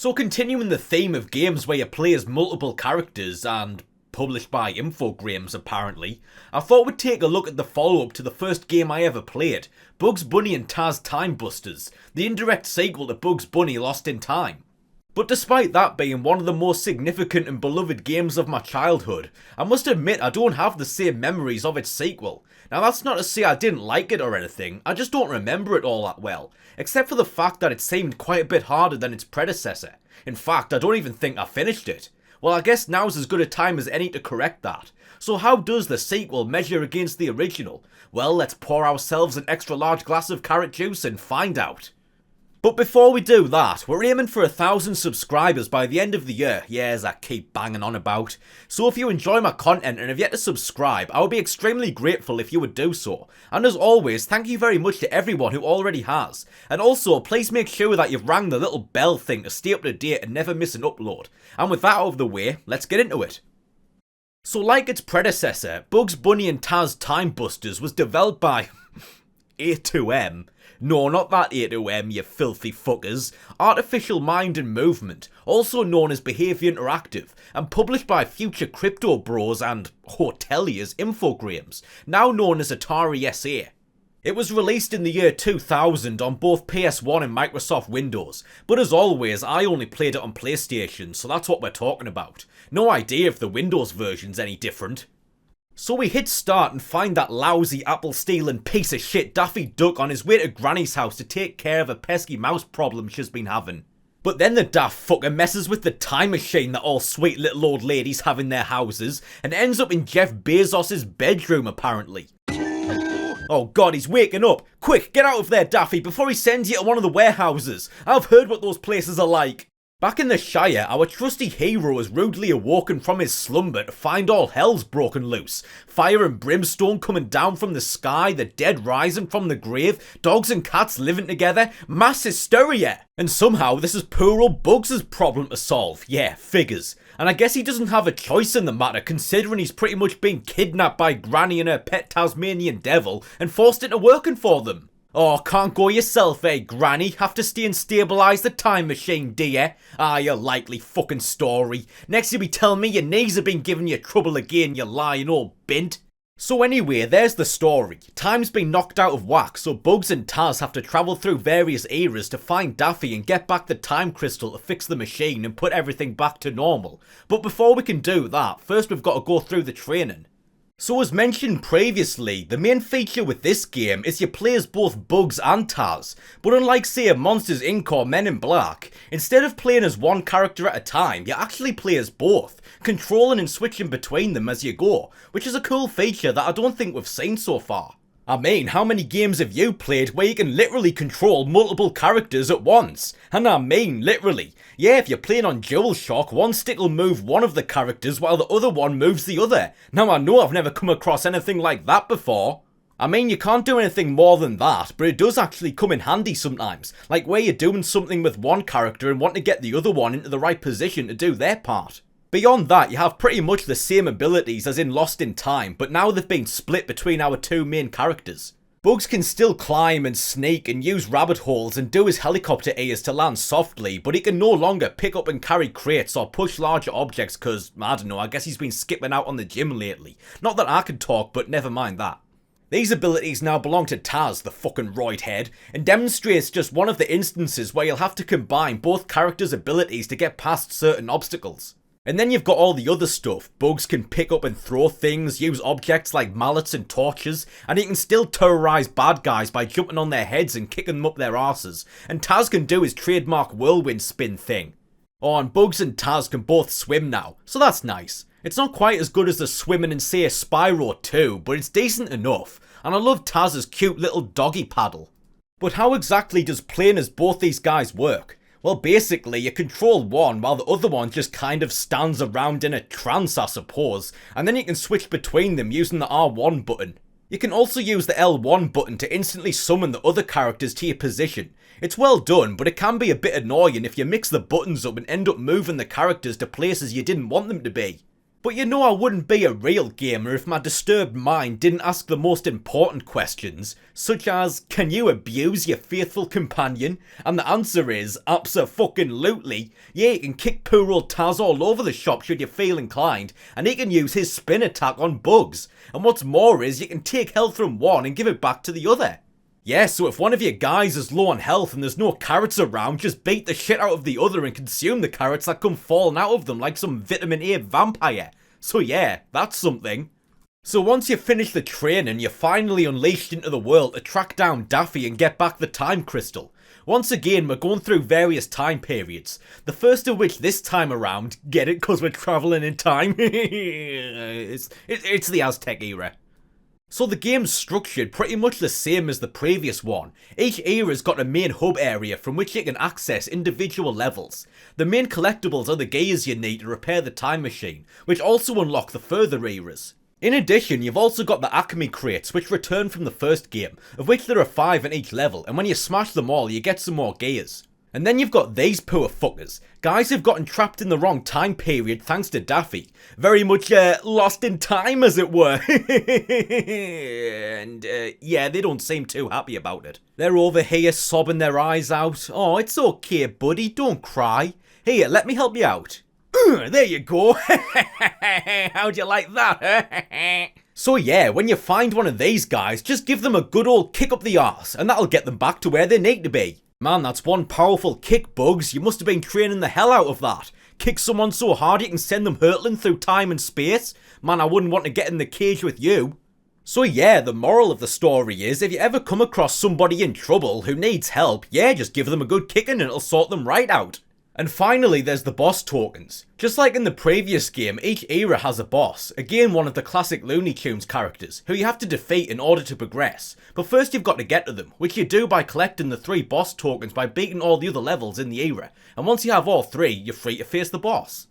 So continuing the theme of games where you play as multiple characters and published by Infogrames apparently, I thought we'd take a look at the follow-up to the first game I ever played, Bugs Bunny and Taz Time Busters, the indirect sequel to Bugs Bunny Lost in Time. But despite that being one of the most significant and beloved games of my childhood, I must admit I don't have the same memories of its sequel. Now that's not to say I didn't like it or anything, I just don't remember it all that well, except for the fact that it seemed quite a bit harder than its predecessor. In fact, I don't even think I finished it. Well, I guess now's as good a time as any to correct that. So how does the sequel measure against the original? Well, let's pour ourselves an extra large glass of carrot juice and find out. But before we do that, we're aiming for 1,000 subscribers by the end of the year, yeah, as I keep banging on about. So if you enjoy my content and have yet to subscribe, I would be extremely grateful if you would do so. And as always, thank you very much to everyone who already has. And also, please make sure that you've rang the little bell thing to stay up to date and never miss an upload. And with that out of the way, let's get into it. So like its predecessor, Bugs Bunny and Taz Time Busters was developed by A2M. No, not that A2M, you filthy fuckers. Artificial Mind and Movement, also known as Behaviour Interactive, and published by future crypto bros and hoteliers Infogrames, now known as Atari SA. It was released in the year 2000 on both PS1 and Microsoft Windows, but as always I only played it on PlayStation, so that's what we're talking about. No idea if the Windows version's any different. So we hit start and find that lousy apple-stealing piece of shit Daffy Duck on his way to Granny's house to take care of a pesky mouse problem she's been having. But then the daft fucker messes with the time machine that all sweet little old ladies have in their houses and ends up in Jeff Bezos' bedroom apparently. Oh god, he's waking up! Quick, get out of there Daffy before he sends you to one of the warehouses! I've heard what those places are like! Back in the Shire, our trusty hero is rudely awoken from his slumber to find all hell's broken loose. Fire and brimstone coming down from the sky, the dead rising from the grave, dogs and cats living together, mass hysteria! And somehow this is poor old Bugs' problem to solve. Yeah, figures. And I guess he doesn't have a choice in the matter considering he's pretty much been kidnapped by Granny and her pet Tasmanian devil and forced into working for them. Oh, can't go yourself, eh, Granny? Have to stay and stabilise the time machine, do ya? Ah, you likely fucking story. Next you'll be telling me your knees have been giving you trouble again, you lying old bint. So anyway, there's the story. Time's been knocked out of whack, so Bugs and Taz have to travel through various eras to find Daffy and get back the time crystal to fix the machine and put everything back to normal. But before we can do that, first we've got to go through the training. So as mentioned previously, the main feature with this game is you play as both Bugs and Taz, but unlike say a Monsters Inc or Men in Black, instead of playing as one character at a time, you actually play as both, controlling and switching between them as you go, which is a cool feature that I don't think we've seen so far. I mean, how many games have you played where you can literally control multiple characters at once? And I mean literally. Yeah, if you're playing on DualShock, one stick will move one of the characters while the other one moves the other. Now I know I've never come across anything like that before. I mean, you can't do anything more than that, but it does actually come in handy sometimes, like where you're doing something with one character and want to get the other one into the right position to do their part. Beyond that, you have pretty much the same abilities as in Lost in Time, but now they've been split between our two main characters. Bugs can still climb and sneak and use rabbit holes and do his helicopter ears to land softly, but he can no longer pick up and carry crates or push larger objects cause, I don't know, I guess he's been skipping out on the gym lately. Not that I can talk, but never mind that. These abilities now belong to Taz, the fucking roid head, and demonstrates just one of the instances where you'll have to combine both characters' abilities to get past certain obstacles. And then you've got all the other stuff. Bugs can pick up and throw things, use objects like mallets and torches, and he can still terrorise bad guys by jumping on their heads and kicking them up their arses. And Taz can do his trademark whirlwind spin thing. Oh, and Bugs and Taz can both swim now, so that's nice. It's not quite as good as the swimming in say Spyro 2, but it's decent enough, and I love Taz's cute little doggy paddle. But how exactly does playing as both these guys work? Well, basically, you control one while the other one just kind of stands around in a trance, I suppose, and then you can switch between them using the R1 button. You can also use the L1 button to instantly summon the other characters to your position. It's well done, but it can be a bit annoying if you mix the buttons up and end up moving the characters to places you didn't want them to be. But you know I wouldn't be a real gamer if my disturbed mind didn't ask the most important questions, such as, can you abuse your faithful companion? And the answer is, abso-fucking-lutely. Yeah, you can kick poor old Taz all over the shop should you feel inclined, and he can use his spin attack on bugs. And what's more is, you can take health from one and give it back to the other. Yeah, so if one of your guys is low on health and there's no carrots around, just beat the shit out of the other and consume the carrots that come falling out of them like some vitamin A vampire. So yeah, that's something. So once you finish the training, you're finally unleashed into the world to track down Daffy and get back the time crystal. Once again, we're going through various time periods. The first of which this time around, get it cause we're travelling in time? it's the Aztec Era. So the game's structured pretty much the same as the previous one. Each era's got a main hub area from which you can access individual levels. The main collectibles are the gears you need to repair the time machine, which also unlock the further eras. In addition, you've also got the Acme crates, which return from the first game, of which there are 5 in each level, and when you smash them all, you get some more gears. And then you've got these poor fuckers, guys who've gotten trapped in the wrong time period thanks to Daffy. Very much, lost in time as it were. And, yeah, they don't seem too happy about it. They're over here sobbing their eyes out. Oh, it's okay, buddy, don't cry. Here, let me help you out. There you go. How'd you like that, So yeah, when you find one of these guys, just give them a good old kick up the arse, and that'll get them back to where they need to be. Man, that's one powerful kick, Bugs. You must have been training the hell out of that. Kick someone so hard you can send them hurtling through time and space? Man, I wouldn't want to get in the cage with you. So yeah, the moral of the story is, if you ever come across somebody in trouble who needs help, yeah, just give them a good kicking and it'll sort them right out. And finally, there's the boss tokens. Just like in the previous game, each era has a boss, again one of the classic Looney Tunes characters, who you have to defeat in order to progress. But first you've got to get to them, which you do by collecting the 3 boss tokens by beating all the other levels in the era, and once you have all 3, you're free to face the boss.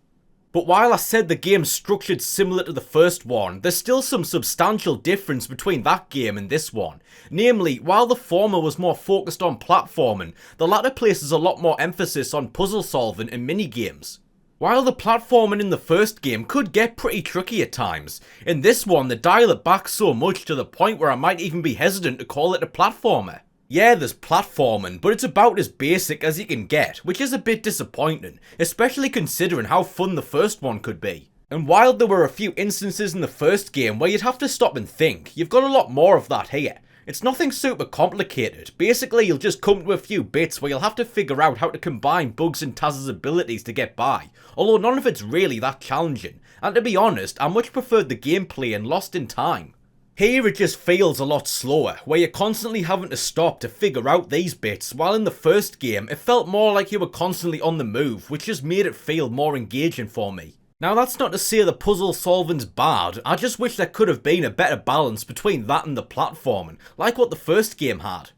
But while I said the game's structured similar to the first one, there's still some substantial difference between that game and this one. Namely, while the former was more focused on platforming, the latter places a lot more emphasis on puzzle solving and mini-games. While the platforming in the first game could get pretty tricky at times, in this one they dial it back so much to the point where I might even be hesitant to call it a platformer. Yeah, there's platforming, but it's about as basic as you can get, which is a bit disappointing, especially considering how fun the first one could be. And while there were a few instances in the first game where you'd have to stop and think, you've got a lot more of that here. It's nothing super complicated. Basically, you'll just come to a few bits where you'll have to figure out how to combine Bugs and Taz's abilities to get by, although none of it's really that challenging, and to be honest, I much preferred the gameplay in Lost in Time. Here it just feels a lot slower, where you're constantly having to stop to figure out these bits, while in the first game it felt more like you were constantly on the move, which just made it feel more engaging for me. Now that's not to say the puzzle solving's bad, I just wish there could have been a better balance between that and the platforming, like what the first game had.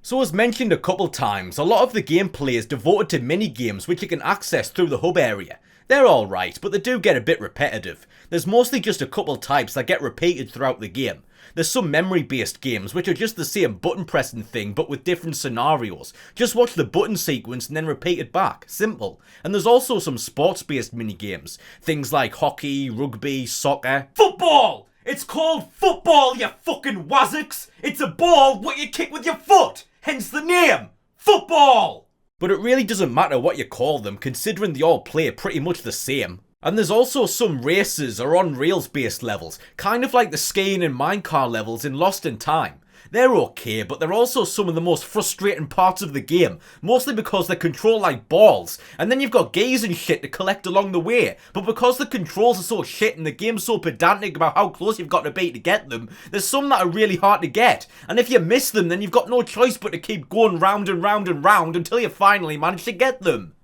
So as mentioned a couple times, a lot of the gameplay is devoted to mini-games which you can access through the hub area. They're alright, but they do get a bit repetitive. There's mostly just a couple types that get repeated throughout the game. There's some memory-based games which are just the same button pressing thing but with different scenarios. Just watch the button sequence and then repeat it back. Simple. And there's also some sports-based mini-games. Things like hockey, rugby, soccer. Football! It's called football, you fucking wazzocks! It's a ball what you kick with your foot! Hence the name! Football! But it really doesn't matter what you call them, considering they all play pretty much the same. And there's also some races or on rails based levels, kind of like the skiing and minecart levels in Lost in Time. They're okay, but they're also some of the most frustrating parts of the game, mostly because they're controlled like balls, and then you've got gears and shit to collect along the way, but because the controls are so shit and the game's so pedantic about how close you've got to be to get them, there's some that are really hard to get, and if you miss them then you've got no choice but to keep going round and round and round until you finally manage to get them.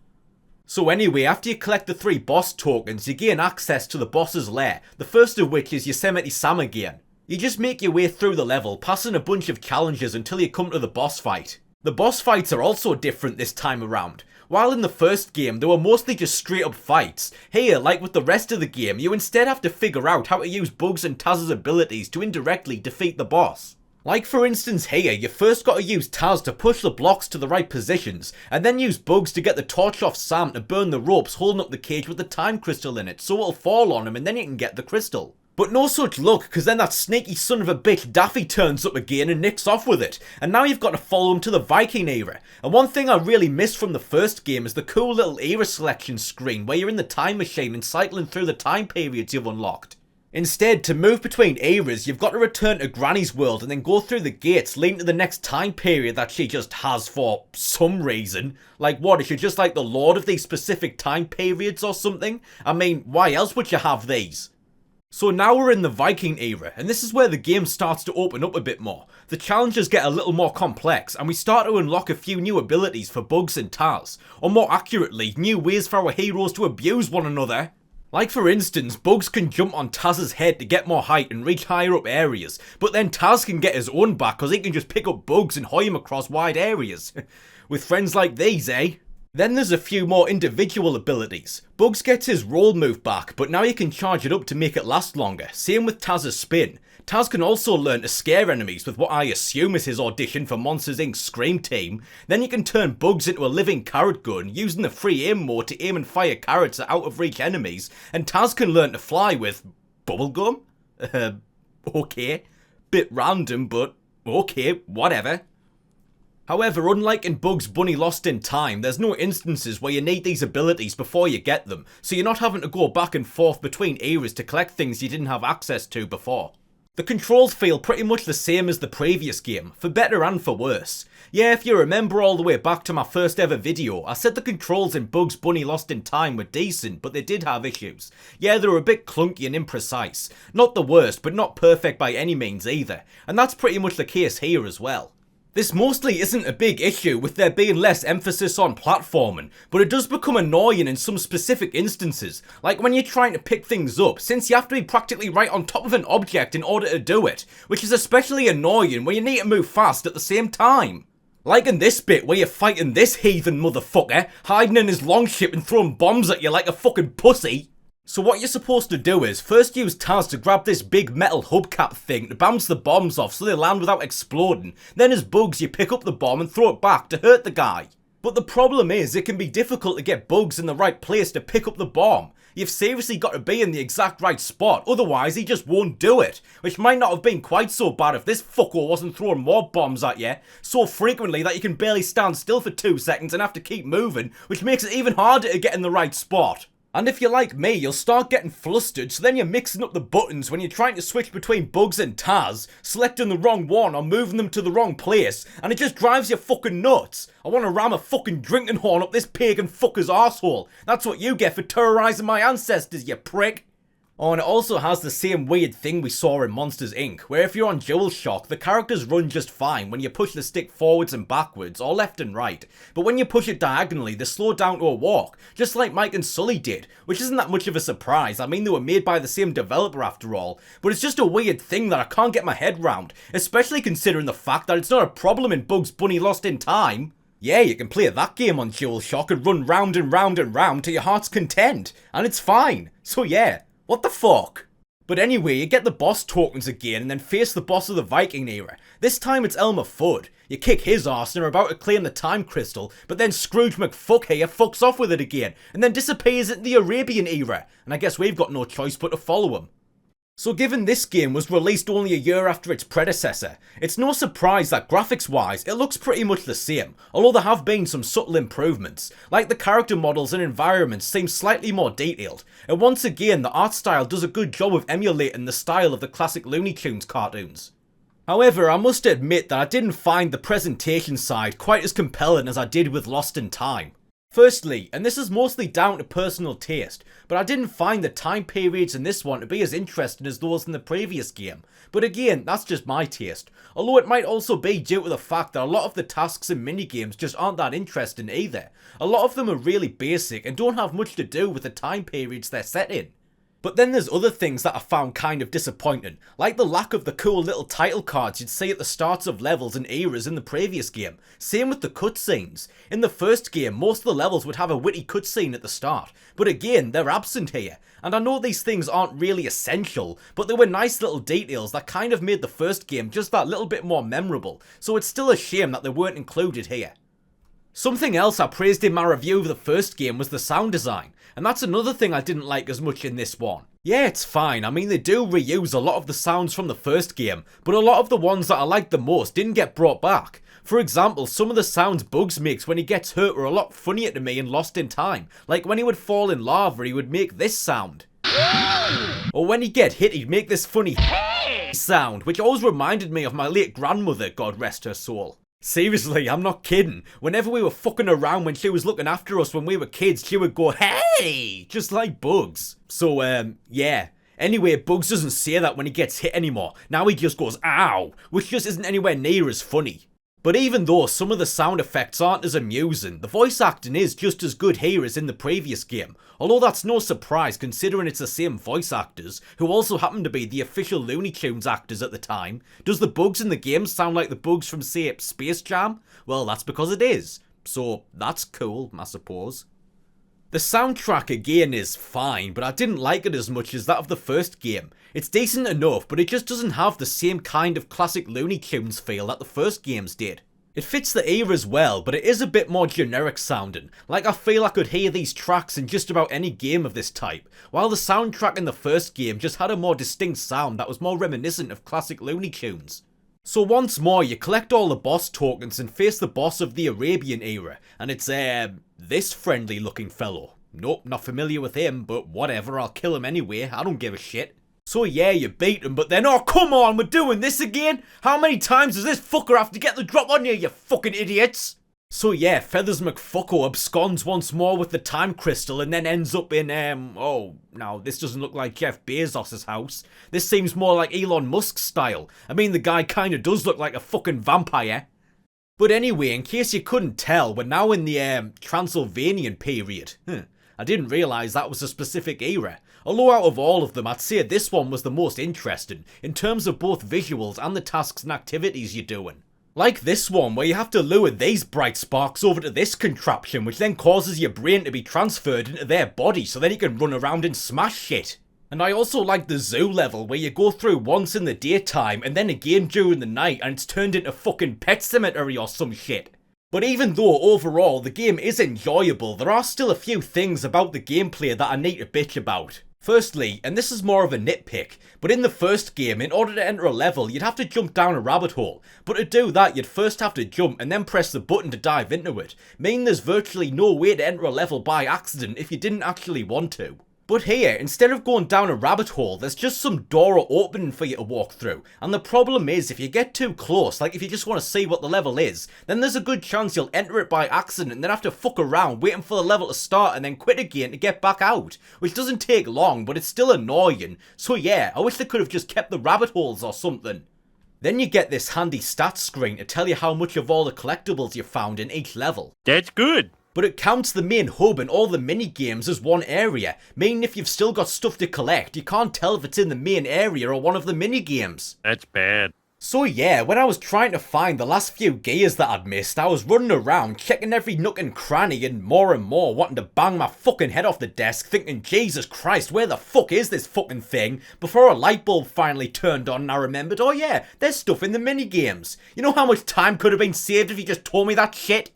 So anyway, after you collect the 3 boss tokens, you gain access to the boss's lair, the first of which is Yosemite Sam again. You just make your way through the level, passing a bunch of challenges until you come to the boss fight. The boss fights are also different this time around. While in the first game they were mostly just straight up fights, here, like with the rest of the game, you instead have to figure out how to use Bugs and Taz's abilities to indirectly defeat the boss. Like for instance here, you first got to use Taz to push the blocks to the right positions, and then use Bugs to get the torch off Sam to burn the ropes holding up the cage with the time crystal in it, so it'll fall on him and then you can get the crystal. But no such luck, because then that sneaky son of a bitch Daffy turns up again and nicks off with it, and now you've got to follow him to the Viking era. And one thing I really missed from the first game is the cool little era selection screen where you're in the time machine and cycling through the time periods you've unlocked. Instead, to move between eras, you've got to return to Granny's world and then go through the gates leading to the next time period that she just has for some reason. Like what, is she just like the lord of these specific time periods or something? I mean, why else would you have these? So now we're in the Viking era, and this is where the game starts to open up a bit more. The challenges get a little more complex, and we start to unlock a few new abilities for Bugs and Taz, or more accurately, new ways for our heroes to abuse one another. Like for instance, Bugs can jump on Taz's head to get more height and reach higher up areas, but then Taz can get his own back because he can just pick up Bugs and hoy him across wide areas. With friends like these, eh? Then there's a few more individual abilities. Bugs gets his roll move back, but now you can charge it up to make it last longer, same with Taz's spin. Taz can also learn to scare enemies with what I assume is his audition for Monsters Inc.'s Scream Team. Then you can turn Bugs into a living carrot gun, using the free aim mode to aim and fire carrots at out of reach enemies, and Taz can learn to fly with bubblegum? Okay. Bit random, but okay, whatever. However, unlike in Bugs Bunny Lost in Time, there's no instances where you need these abilities before you get them, so you're not having to go back and forth between eras to collect things you didn't have access to before. The controls feel pretty much the same as the previous game, for better and for worse. Yeah, if you remember all the way back to my first ever video, I said the controls in Bugs Bunny Lost in Time were decent, but they did have issues. Yeah, they were a bit clunky and imprecise. Not the worst, but not perfect by any means either, and that's pretty much the case here as well. This mostly isn't a big issue with there being less emphasis on platforming, but it does become annoying in some specific instances, like when you're trying to pick things up, since you have to be practically right on top of an object in order to do it, which is especially annoying when you need to move fast at the same time. Like in this bit where you're fighting this heathen motherfucker, hiding in his longship and throwing bombs at you like a fucking pussy. So what you're supposed to do is first use Taz to grab this big metal hubcap thing to bounce the bombs off so they land without exploding. Then as Bugs you pick up the bomb and throw it back to hurt the guy. But the problem is it can be difficult to get Bugs in the right place to pick up the bomb. You've seriously got to be in the exact right spot, otherwise he just won't do it. Which might not have been quite so bad if this fucker wasn't throwing more bombs at you so frequently that you can barely stand still for 2 seconds and have to keep moving, which makes it even harder to get in the right spot. And if you're like me, you'll start getting flustered, so then you're mixing up the buttons when you're trying to switch between Bugs and Taz, selecting the wrong one or moving them to the wrong place, and it just drives you fucking nuts. I want to ram a fucking drinking horn up this pagan fucker's arsehole. That's what you get for terrorising my ancestors, you prick. Oh, and it also has the same weird thing we saw in Monsters Inc., where if you're on DualShock, the characters run just fine when you push the stick forwards and backwards, or left and right, but when you push it diagonally, they slow down to a walk, just like Mike and Sully did, which isn't that much of a surprise. I mean, they were made by the same developer after all, but it's just a weird thing that I can't get my head round, especially considering the fact that it's not a problem in Bugs Bunny Lost in Time. Yeah, you can play that game on DualShock and run round and round and round to your heart's content, and it's fine, so yeah. What the fuck? But anyway, you get the boss tokens again and then face the boss of the Viking era. This time it's Elmer Fudd. You kick his arse and are about to claim the time crystal, but then Scrooge McFuck here fucks off with it again, and then disappears into the Arabian era, and I guess we've got no choice but to follow him. So given this game was released only a year after its predecessor, it's no surprise that graphics wise it looks pretty much the same, although there have been some subtle improvements, like the character models and environments seem slightly more detailed, and once again the art style does a good job of emulating the style of the classic Looney Tunes cartoons. However, I must admit that I didn't find the presentation side quite as compelling as I did with Lost in Time. Firstly, and this is mostly down to personal taste, but I didn't find the time periods in this one to be as interesting as those in the previous game. But again, that's just my taste, although it might also be due to the fact that a lot of the tasks and minigames just aren't that interesting either. A lot of them are really basic and don't have much to do with the time periods they're set in. But then there's other things that I found kind of disappointing, like the lack of the cool little title cards you'd see at the starts of levels and eras in the previous game. Same with the cutscenes. In the first game, most of the levels would have a witty cutscene at the start, but again, they're absent here. And I know these things aren't really essential, but they were nice little details that kind of made the first game just that little bit more memorable, so it's still a shame that they weren't included here. Something else I praised in my review of the first game was the sound design, and that's another thing I didn't like as much in this one. Yeah, it's fine, I mean they do reuse a lot of the sounds from the first game, but a lot of the ones that I liked the most didn't get brought back. For example, some of the sounds Bugs makes when he gets hurt were a lot funnier to me in Lost in Time, like when he would fall in lava he would make this sound. Or when he'd get hit he'd make this funny sound, which always reminded me of my late grandmother, God rest her soul. Seriously, I'm not kidding. Whenever we were fucking around when she was looking after us when we were kids, she would go, hey! Just like Bugs. So, yeah. Anyway, Bugs doesn't say that when he gets hit anymore. Now he just goes, ow! Which just isn't anywhere near as funny. But even though some of the sound effects aren't as amusing, the voice acting is just as good here as in the previous game. Although that's no surprise considering it's the same voice actors, who also happen to be the official Looney Tunes actors at the time. Does the Bugs in the game sound like the Bugs from, say, Space Jam? Well, that's because it is. So, that's cool, I suppose. The soundtrack again is fine, but I didn't like it as much as that of the first game. It's decent enough, but it just doesn't have the same kind of classic Looney Tunes feel that the first games did. It fits the eras well, but it is a bit more generic sounding, like I feel I could hear these tracks in just about any game of this type, while the soundtrack in the first game just had a more distinct sound that was more reminiscent of classic Looney Tunes. So once more, you collect all the boss tokens and face the boss of the Arabian era, and it's, this friendly looking fellow. Nope, not familiar with him, but whatever, I'll kill him anyway, I don't give a shit. So yeah, you beat him, but then, oh come on, we're doing this again? How many times does this fucker have to get the drop on you fucking idiots? So yeah, Feathers McFucko absconds once more with the time crystal and then ends up in, oh, now this doesn't look like Jeff Bezos' house. This seems more like Elon Musk style. I mean, the guy kinda does look like a fucking vampire. But anyway, in case you couldn't tell, we're now in the, Transylvanian period. I didn't realise that was a specific era. Although out of all of them, I'd say this one was the most interesting, in terms of both visuals and the tasks and activities you're doing. Like this one, where you have to lure these bright sparks over to this contraption, which then causes your brain to be transferred into their body so then you can run around and smash shit. And I also like the zoo level, where you go through once in the daytime and then again during the night and it's turned into fucking Pet Cemetery or some shit. But even though overall the game is enjoyable, there are still a few things about the gameplay that I need to bitch about. Firstly, and this is more of a nitpick, but in the first game, in order to enter a level, you'd have to jump down a rabbit hole. But to do that, you'd first have to jump and then press the button to dive into it, meaning there's virtually no way to enter a level by accident if you didn't actually want to. But here, instead of going down a rabbit hole, there's just some door or opening for you to walk through. And the problem is, if you get too close, like if you just want to see what the level is, then there's a good chance you'll enter it by accident and then have to fuck around waiting for the level to start and then quit again to get back out. Which doesn't take long, but it's still annoying. So yeah, I wish they could have just kept the rabbit holes or something. Then you get this handy stats screen to tell you how much of all the collectibles you found in each level. That's good. But it counts the main hub and all the mini-games as one area, meaning if you've still got stuff to collect, you can't tell if it's in the main area or one of the mini-games. That's bad. So yeah, when I was trying to find the last few gears that I'd missed, I was running around, checking every nook and cranny and more wanting to bang my fucking head off the desk, thinking, Jesus Christ, where the fuck is this fucking thing? Before a light bulb finally turned on and I remembered, oh yeah, there's stuff in the mini-games. You know how much time could have been saved if you just told me that shit?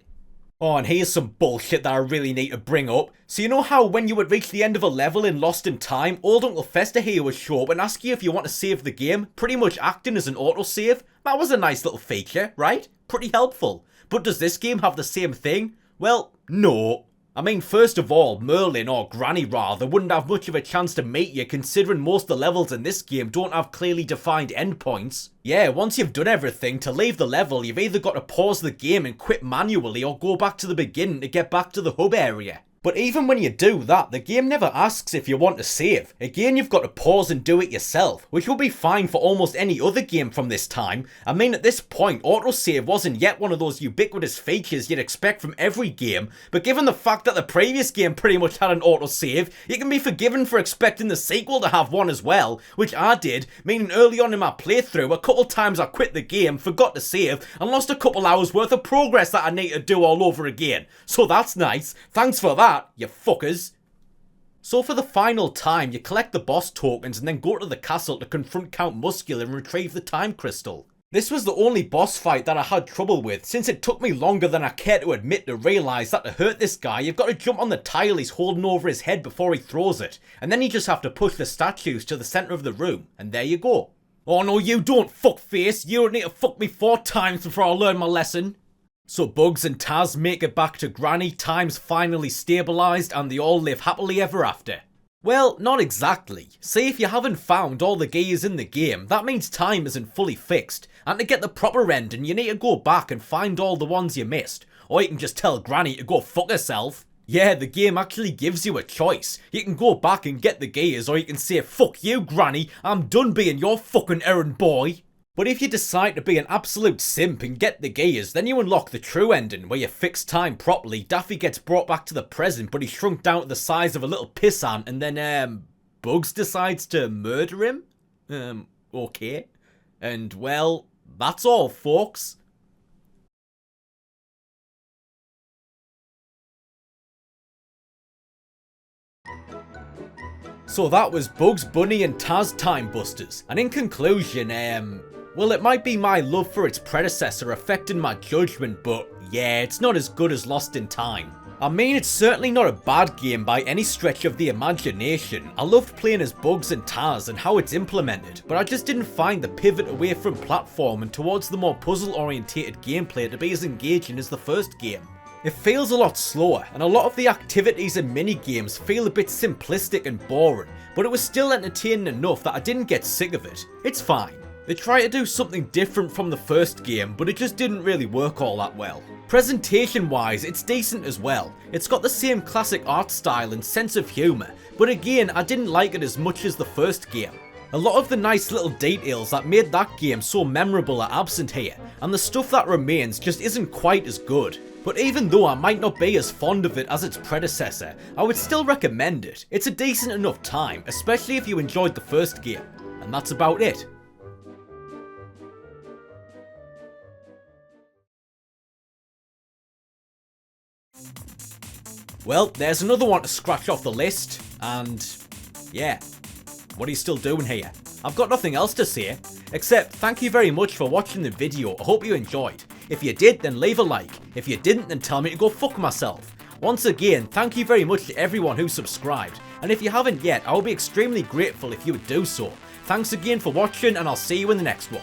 Oh, and here's some bullshit that I really need to bring up. So you know how when you would reach the end of a level in Lost in Time, old Uncle Fester here would show up and ask you if you want to save the game, pretty much acting as an autosave? That was a nice little feature, right? Pretty helpful. But does this game have the same thing? Well, no. I mean, first of all, Merlin, or Granny rather, wouldn't have much of a chance to meet you considering most of the levels in this game don't have clearly defined endpoints. Yeah, once you've done everything, to leave the level, you've either got to pause the game and quit manually or go back to the beginning to get back to the hub area. But even when you do that, the game never asks if you want to save. Again, you've got to pause and do it yourself, which will be fine for almost any other game from this time. I mean, at this point, autosave wasn't yet one of those ubiquitous features you'd expect from every game, but given the fact that the previous game pretty much had an autosave, you can be forgiven for expecting the sequel to have one as well, which I did, meaning early on in my playthrough, a couple times I quit the game, forgot to save, and lost a couple hours worth of progress that I need to do all over again. So that's nice. Thanks for that, you fuckers. So for the final time, you collect the boss tokens and then go to the castle to confront Count Muscular and retrieve the time crystal. This was the only boss fight that I had trouble with, since it took me longer than I care to admit to realise that to hurt this guy, you've got to jump on the tile he's holding over his head before he throws it, and then you just have to push the statues to the centre of the room, and there you go. Oh no, you don't, fuckface. You don't need to fuck me 4 times before I learn my lesson. So Bugs and Taz make it back to Granny, time's finally stabilised, and they all live happily ever after. Well, not exactly. See, if you haven't found all the gears in the game, that means time isn't fully fixed, and to get the proper ending you need to go back and find all the ones you missed, or you can just tell Granny to go fuck herself. Yeah, the game actually gives you a choice. You can go back and get the gears, or you can say, fuck you Granny, I'm done being your fucking errand boy. But if you decide to be an absolute simp and get the gears, then you unlock the true ending, where you fix time properly, Daffy gets brought back to the present, but he's shrunk down to the size of a little pissant, and then, Bugs decides to murder him? Okay. And, well, that's all, folks. So that was Bugs Bunny and Taz Time Busters, and in conclusion, well, it might be my love for its predecessor affecting my judgment, but yeah, it's not as good as Lost in Time. I mean, it's certainly not a bad game by any stretch of the imagination. I loved playing as Bugs and Taz and how it's implemented, but I just didn't find the pivot away from platform and towards the more puzzle-orientated gameplay to be as engaging as the first game. It feels a lot slower, and a lot of the activities and mini-games feel a bit simplistic and boring, but it was still entertaining enough that I didn't get sick of it. It's fine. They tried to do something different from the first game, but it just didn't really work all that well. Presentation wise, it's decent as well. It's got the same classic art style and sense of humour, but again, I didn't like it as much as the first game. A lot of the nice little details that made that game so memorable are absent here, and the stuff that remains just isn't quite as good. But even though I might not be as fond of it as its predecessor, I would still recommend it. It's a decent enough time, especially if you enjoyed the first game. And that's about it. Well, there's another one to scratch off the list, and yeah, what are you still doing here? I've got nothing else to say, except thank you very much for watching the video. I hope you enjoyed. If you did, then leave a like. If you didn't, then tell me to go fuck myself. Once again, thank you very much to everyone who subscribed, and if you haven't yet, I will be extremely grateful if you would do so. Thanks again for watching, and I'll see you in the next one.